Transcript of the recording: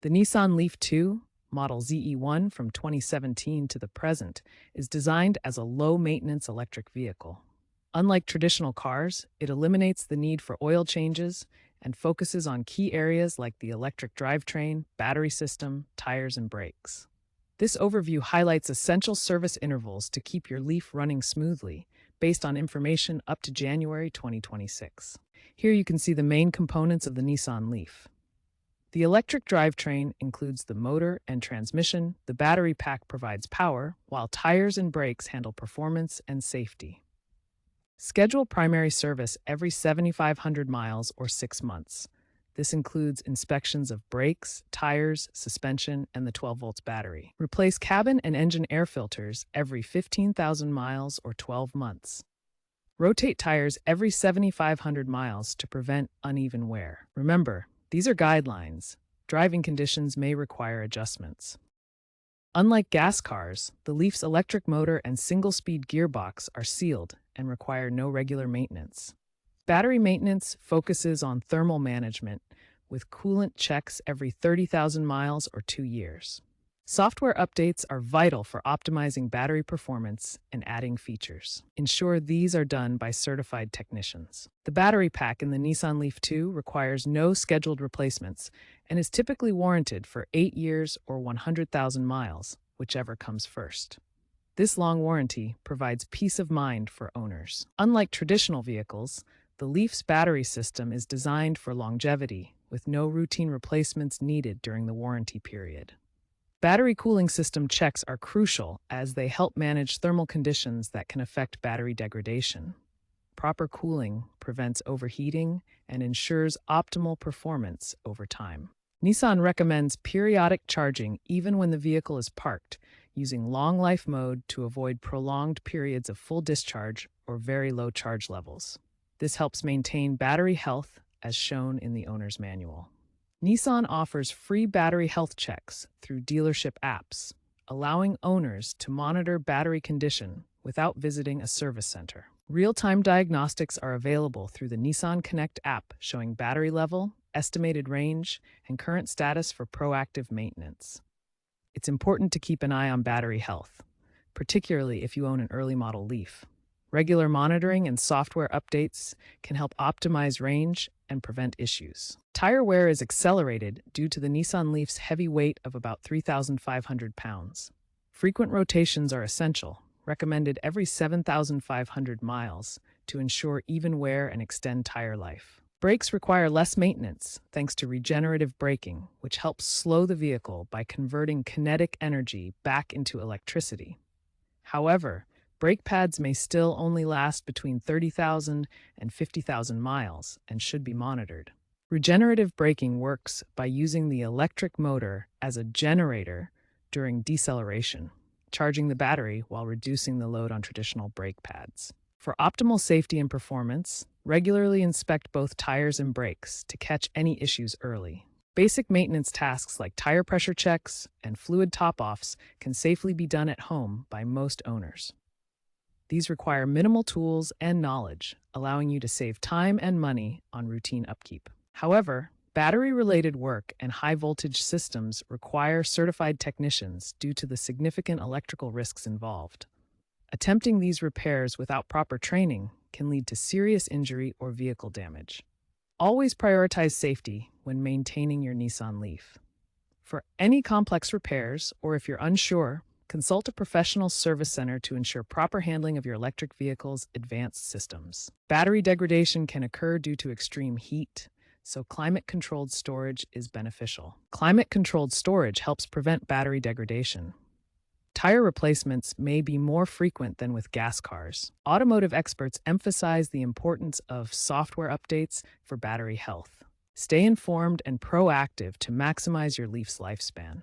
The Nissan Leaf II, model ZE1 from 2017 to the present, is designed as a low-maintenance electric vehicle. Unlike traditional cars, it eliminates the need for oil changes and focuses on key areas like the electric drivetrain, battery system, tires, and brakes. This overview highlights essential service intervals to keep your Leaf running smoothly, based on information up to January 2026. Here you can see the main components of the Nissan Leaf. The electric drivetrain includes the motor and transmission. The battery pack provides power, while tires and brakes handle performance and safety. Schedule primary service every 7,500 miles or 6 months. This includes inspections of brakes, tires, suspension, and the 12 volts battery. Replace cabin and engine air filters every 15,000 miles or 12 months. Rotate tires every 7,500 miles to prevent uneven wear. Remember, these are guidelines. Driving conditions may require adjustments. Unlike gas cars, the Leaf's electric motor and single-speed gearbox are sealed and require no regular maintenance. Battery maintenance focuses on thermal management, with coolant checks every 30,000 miles or 2 years. Software updates are vital for optimizing battery performance and adding features. Ensure these are done by certified technicians. The battery pack in the Nissan Leaf II requires no scheduled replacements and is typically warranted for 8 years or 100,000 miles, whichever comes first. This long warranty provides peace of mind for owners. Unlike traditional vehicles, the Leaf's battery system is designed for longevity, with no routine replacements needed during the warranty period. Battery cooling system checks are crucial as they help manage thermal conditions that can affect battery degradation. Proper cooling prevents overheating and ensures optimal performance over time. Nissan recommends periodic charging even when the vehicle is parked, using long life mode to avoid prolonged periods of full discharge or very low charge levels. This helps maintain battery health as shown in the owner's manual. Nissan offers free battery health checks through dealership apps, allowing owners to monitor battery condition without visiting a service center. Real-time diagnostics are available through the Nissan Connect app, showing battery level, estimated range, and current status for proactive maintenance. It's important to keep an eye on battery health, particularly if you own an early model Leaf. Regular monitoring and software updates can help optimize range and prevent issues. Tire wear is accelerated due to the Nissan Leaf's heavy weight of about 3,500 pounds. Frequent rotations are essential, recommended every 7,500 miles to ensure even wear and extend tire life. Brakes require less maintenance thanks to regenerative braking, which helps slow the vehicle by converting kinetic energy back into electricity. However, brake pads may still only last between 30,000 and 50,000 miles and should be monitored. Regenerative braking works by using the electric motor as a generator during deceleration, charging the battery while reducing the load on traditional brake pads. For optimal safety and performance, regularly inspect both tires and brakes to catch any issues early. Basic maintenance tasks like tire pressure checks and fluid top-offs can safely be done at home by most owners. These require minimal tools and knowledge, allowing you to save time and money on routine upkeep. However, battery-related work and high-voltage systems require certified technicians due to the significant electrical risks involved. Attempting these repairs without proper training can lead to serious injury or vehicle damage. Always prioritize safety when maintaining your Nissan Leaf. For any complex repairs, or if you're unsure, consult a professional service center to ensure proper handling of your electric vehicle's advanced systems. Battery degradation can occur due to extreme heat, so climate-controlled storage is beneficial. Climate-controlled storage helps prevent battery degradation. Tire replacements may be more frequent than with gas cars. Automotive experts emphasize the importance of software updates for battery health. Stay informed and proactive to maximize your Leaf's lifespan.